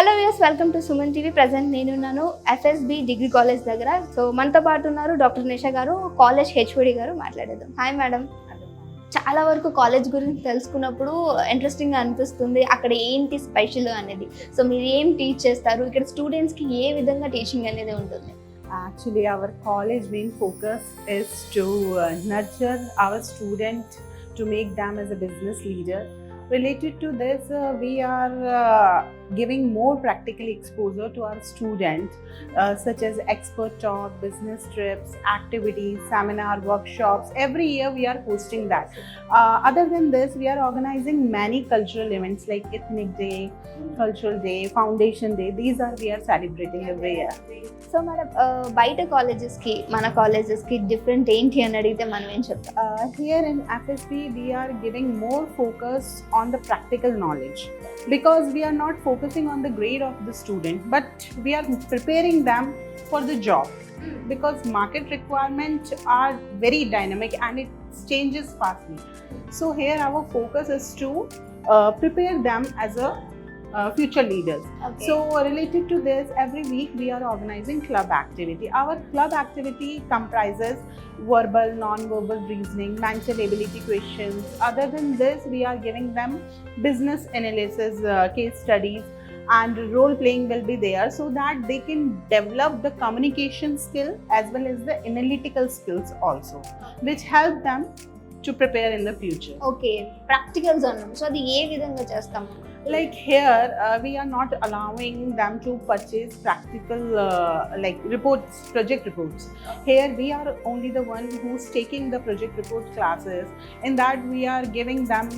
Hello viewers, welcome to Suman TV. Present నేనున్నాను FSB degree college దగ్గర. So మనతో పాటు ఉన్నారు డాక్టర్ నిషా గారు, కాలేజ్ హెచ్ఓడి గారు. మాట్లాడేద్దాం. Hi madam. చాలా వరకు కాలేజ్ గురించి తెలుసుకున్నప్పుడు ఇంట్రెస్టింగ్గా అనిపిస్తుంది, అక్కడ ఏంటి స్పెషల్ అనేది. సో మీరు ఏం టీచ్ చేస్తారు, ఇక్కడ స్టూడెంట్స్కి ఏ విధంగా టీచింగ్ అనేది ఉంటుంది? Actually, our college main focus is to nurture our student to make them as a business leader. Related to this, we are giving more practical exposure to our student, such as expert talk, business trips, activities, seminar, workshops. Every year we are hosting that. Other than this, we are organizing many cultural events like Ethnic Day, Cultural Day, Foundation Day. These are we are celebrating every year. So madam, బయట కాలేజెస్కి మన కాలేజెస్కి different ఏంటి అని అడిగితే మనం ఏం చెప్తాం? Here in FSP, we are giving more focus on the practical knowledge, because we are not focusing on the grade of the student, but we are preparing them for the job, because market requirements are very dynamic and it changes fastly. So here our focus is to prepare them as a future leaders. Okay. So related to this, every week we are organizing club activity. Our club activity comprises verbal, non-verbal reasoning, mental ability questions. Other than this, we are giving them business analysis, case studies, and role playing will be there, so that they can develop the communication skill as well as the analytical skills also, which help them to prepare in the future. Okay, practicals అన్నాం. So అది ఏ విధంగా చేస్తాము? Like here, we are not allowing them to purchase practical like reports, project reports. Here we are only the one who's taking the project report classes. In that we are giving them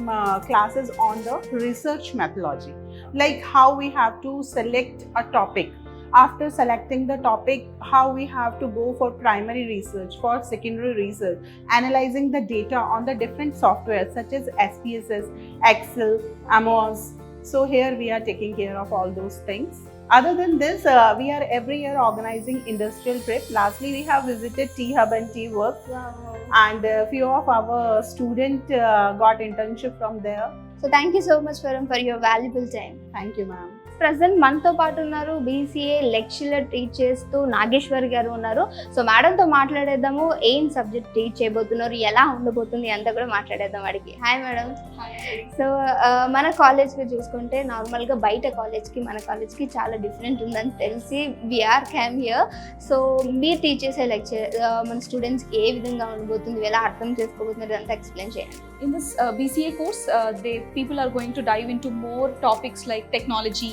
classes on the research methodology, like how we have to select a topic. After selecting the topic, how we have to go for primary research, for secondary research, analyzing the data on the different softwares such as SPSS, Excel, Amos. So here we are taking care of all those things. Other than this, we are every year organizing industrial trip. Lastly, we have visited Tea Hub and Tea Works, and a few of our students got internship from there. So thank you so much for your valuable time. Thank you, ma'am. Present మనతో పాటు ఉన్నారు BCA lecturer teach చేస్తూ నాగేశ్వర్ గారు ఉన్నారు. So మేడంతో మాట్లాడేద్దాము, ఏం subject teach చేయబోతున్నారు, ఎలా ఉండబోతుంది అంతా కూడా మాట్లాడేద్దాం అడిగి. Hi madam. సో మన కాలేజ్కి చూసుకుంటే నార్మల్గా బయట కాలేజ్కి మన కాలేజ్కి చాలా డిఫరెంట్ ఉందని తెలిసి వీఆర్ క్యామ్ హియర్. సో మీరు టీచ్ చేసే లెక్చర్ మన స్టూడెంట్స్కి ఏ విధంగా ఉండబోతుంది, ఎలా అర్థం చేసుకోబోతున్నారు అంతా ఎక్స్ప్లెయిన్ చేయండి. In this BCA course, people are going to dive into more topics like technology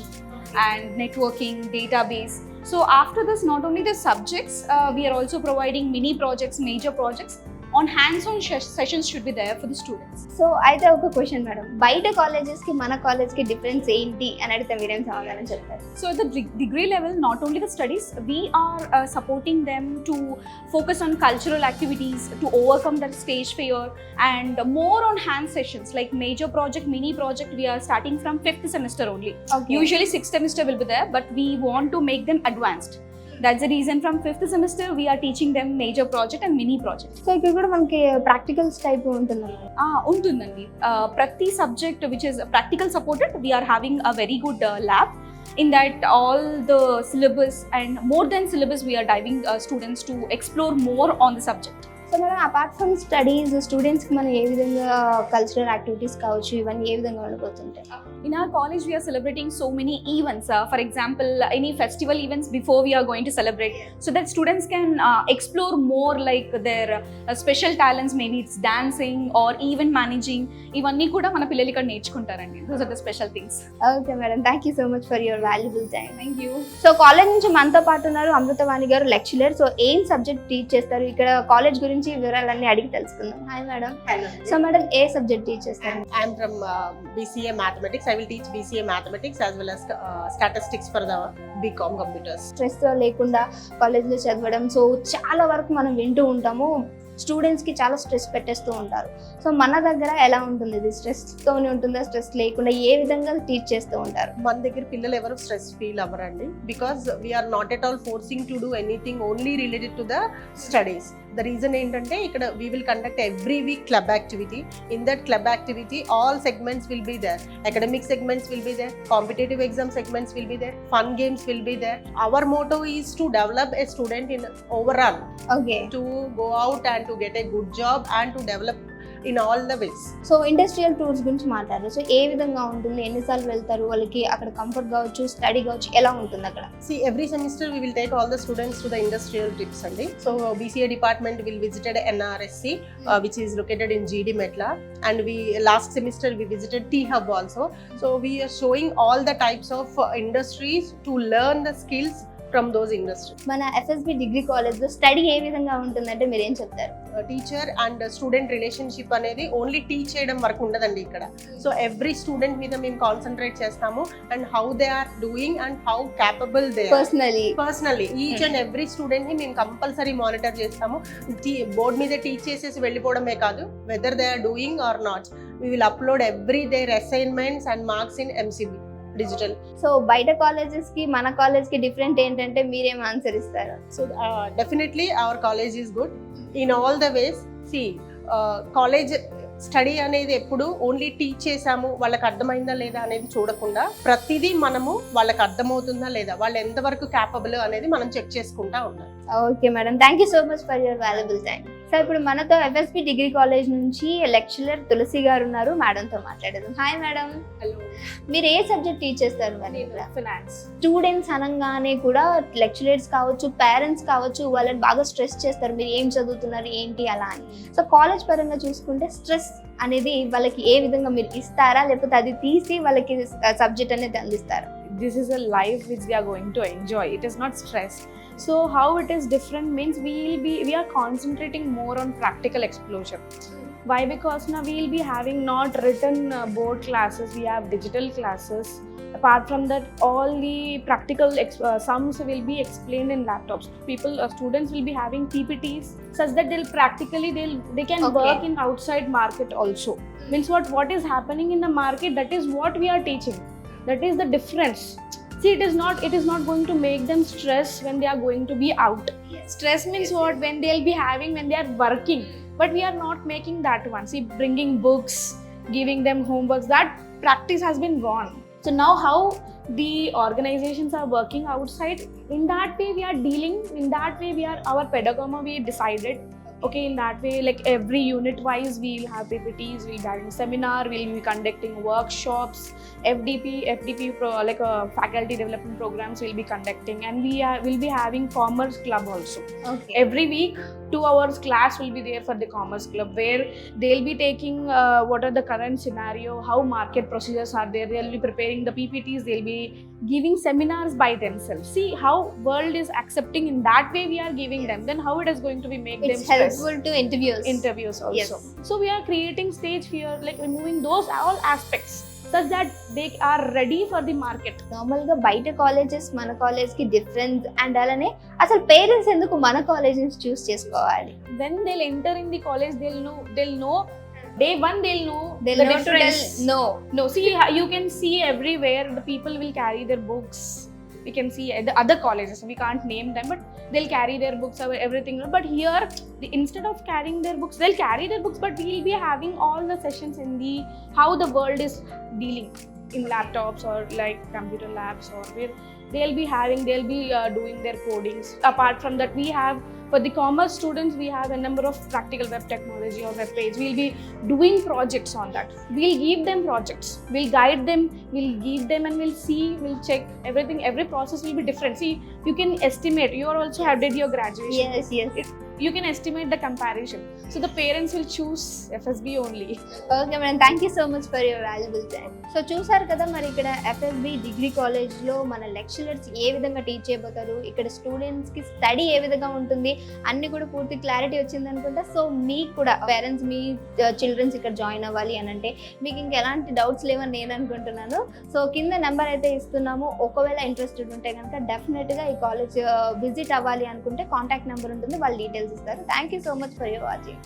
and networking, database. So after this, not only the subjects, we are also providing mini projects, major projects. On hands-on sessions should be there for the students. So అయితే ఒక question madam, బయట కాలేజెస్కి మన కాలేజ్కి difference ఏంటి అని అడిగితే మీరేం సమాధానం చెప్తారు? So at the degree level, not only the studies, we are supporting them to focus on cultural activities, to overcome that stage fear, and more on hand sessions like major project, mini project. We are starting from 5th semester only. Okay. Usually 6th semester will be there, but we want to make them advanced. That's the reason from 5th semester we are teaching them major project and mini project. So ఇక్కడ కూడా మనకి practicals type ఉంటుంది. Untundandi. Prati subject which is practical supported, we are having a very good lab. In that all the syllabus and more than syllabus, we are diving students to explore more on the subject. So madam, apart from studies స్టూడెంట్స్కి మనం ఏ విధంగా cultural activities కావచ్చు, ఇవన్నీ ఏ విధంగా ఉండబోతుంటాయి? In our college, we are celebrating so many events. For example, any festival events before we are going to celebrate, so that students can explore more like their special talents. Maybe it's dancing or even managing. ఇవన్నీ కూడా మన పిల్లలు ఇక్కడ నేర్చుకుంటారండి. Those are the special things. Okay madam, thank you so much for your valuable time. Thank you. So college నుంచి మనతో పాటు ఉన్నారు అమృతవాణి గారు, లెక్చరర్. సో ఏం సబ్జెక్ట్ టీచ్ చేస్తారు, ఇక్కడ కాలేజ్ గురించి వివరాలన్నీ అడిగి తెలుసుకుందాం. Hi madam. Hello. So madam, ఏ సబ్జెక్ట్ టీచ్ చేస్తారు? I am from BCA Mathematics. I will teach BCA Mathematics as well as statistics for the BCom computers. Stress లేకుండా కాలేజ్లో చదవడం, సో చాలా వరకు మనం వింటూ ఉంటాము, స్టూడెంట్స్కి చాలా స్ట్రెస్ పెట్టేస్తూ ఉంటారు. సో మన దగ్గర ఎలా ఉంటుంది, ఇది స్ట్రెస్తోనే ఉంటుందా, స్ట్రెస్ లేకుండా ఏ విధంగా టీచ్ చేస్తూ ఉంటారు? మన దగ్గర పిల్లలు ఎవరు స్ట్రెస్ ఫీల్ అవ్వరండి, because we are not at all forcing to do anything only related to the studies. The reason ఏంటంటే ఇక్కడ we will conduct every week club activity. In that club activity all segments will be there. Academic segments will be there, competitive exam segments will be there, fun games will be there. Our motto is to develop a student in overall, okay. to go out and to get a good job and to develop in all the ways. So industrial tours గురించి మాట్లాడారు. So ఏ విధంగా ఉంటుంది, ఎన్నిసార్లు వెళ్తారు, వాళ్ళకి అక్కడ comfort కావచ్చు, study కావచ్చు, ఎలా ఉంటుంది అక్కడ? See, every semester we will take all the students to the industrial trips andi. So BCA department will visited NRSC, which is located in GD Metla, and we last semester we visited T Hub also. So we are showing all the types of industries to learn the skills from those industries. మన FSB degree కాలేజ్లో study ఏ విధంగా ఉంటుందంటే మీరు ఏం చెప్తారు? Teacher and student relationship అనేది only teach చేయడం వరకు ఉండదండి ఇక్కడ. సో ఎవ్రీ స్టూడెంట్ మీద మేము కాన్సన్ట్రేట్ చేస్తాము and how they are doing and how capable they personally each and every student ని మేము కంపల్సరీ మానిటర్ చేస్తాము. బోర్డ్ మీద టీచ్ చేసేసి వెళ్ళిపోవడమే కాదు, whether they are doing or not, we will upload every their assignments and marks in MCB digital. So బయట colleges కి మన కాలేజ్ కి డిఫరెంట్ ఏంటంటే మీరేం ఆన్సర్ ఇస్తారు? So definitely our college is good in all the ways. సి college study అనేది ఎప్పుడు ఓన్లీ టీచ్ చేసాము వాళ్ళకి అర్థమైందా లేదా అనేది చూడకుండా ప్రతిదీ మనము వాళ్ళకి అర్థమవుతుందా లేదా, వాళ్ళు ఎంతవరకు క్యాపబుల్ అనేది మనం చెక్ చేసుకుంటా ఉన్నాం. Okay madam, thank you so much for your valuable time. Sir ఇప్పుడు మనతో FSB డిగ్రీ కాలేజ్ నుంచి లెక్చరర్ తులసి గారు ఉన్నారు, మేడంతో మాట్లాడదాం. Hi madam. హలో. మీరు ఏ సబ్జెక్ట్ టీచ్ చేస్తారు మరి? ఫైనాన్స్. స్టూడెంట్స్ అనగానే కూడా లెక్చరర్స్ కావచ్చు, పేరెంట్స్ కావచ్చు, వాళ్ళని బాగా స్ట్రెస్ చేస్తారు, మీరు ఏం చదువుతున్నారు ఏంటి అలా అని. సో కాలేజ్ పరంగా చూసుకుంటే స్ట్రెస్ అనేది వాళ్ళకి ఏ విధంగా మీరు ఇస్తారా, లేకపోతే అది తీసి వాళ్ళకి సబ్జెక్ట్ అనేది అందిస్తారా? This is a life which we are going to enjoy. It is not stress. So how it is different means we are concentrating more on practical exposure. Why? Because now we will be having not written board classes, we have digital classes. Apart from that, all the practical sums will be explained in laptops. Students will be having PPTs such that they can Okay. work in outside market also. Means what is happening in the market, that is what we are teaching. That is the difference. See, it is not going to make them stress when they are going to be out. Stress means what? When they'll be having when they are working. But we are not making that one. See, bringing books, giving them homeworks, that practice has been gone. So now how the organizations are working outside, in that way we are dealing, in that way our pedagogy we decided. Okay, in that way, like every unit wise, we'll have PPTs, we'll be having seminar, we'll be conducting workshops, FDP like faculty development programs we'll be conducting, and we'll be having commerce club also. Okay. Every week, 2 hours class will be there for the commerce club, where they'll be taking what are the current scenario, how market procedures are there. They'll be preparing the PPTs, they'll be giving seminars by themselves. See how world is accepting, in that way we are giving them. Then how it is going to be make them It's stress? helpful to Interviews also. Yes. So we are creating stage fear, like removing those all aspects such that they are ready for the market. Normal గా బయట colleges మన college కి difference, and అలానే అసలు parents ఎందుకు మన college నుంచి చూస్ చేసుకోవాలి? When they'll enter in the college, they'll know day one, they'll know They'll the know to difference. tell no. See, you can see everywhere the people will carry their books. We can see at the other colleges, we can't name them, but they'll carry their books or everything. But here, instead of carrying their books, they'll carry their books, but we'll be having all the sessions in the how the world is dealing in laptops or like computer labs, or where they'll be doing their codings. Apart from that, we have for the commerce students, we have a number of practical web technology or web page. We'll be doing projects on that. We'll give them projects, we'll guide them, we'll give them, and we'll see, we'll check everything. Every process will be different. See, you can estimate, you are also have did your graduation. Yes. You can estimate the comparison. So the parents will choose FSB only. Okay madam, thank you so much for your valuable time. So చూసారు కదా మరి ఇక్కడ FSB degree కాలేజ్లో మన lecturers ఏ విధంగా teach చేయబోతారు, ఇక్కడ స్టూడెంట్స్కి study ఏ విధంగా ఉంటుంది, అన్ని కూడా పూర్తి క్లారిటీ వచ్చింది అనుకుంటా. సో మీకు కూడా పేరెంట్స్ మీ చిల్డ్రన్స్ ఇక్కడ జాయిన్ అవ్వాలి అని అంటే మీకు ఇంకా ఎలాంటి డౌట్స్ లేవని నేను అనుకుంటున్నాను. సో కింద నెంబర్ అయితే ఇస్తున్నాము, ఒకవేళ ఇంట్రెస్టెడ్ ఉంటే కనుక డెఫినెట్గా ఈ కాలేజ్ విజిట్ అవ్వాలి అనుకుంటే కాంటాక్ట్ నెంబర్ ఉంటుంది, వాళ్ళ డీటెయిల్స్ ఇస్తారు. Thank you so much for your watching.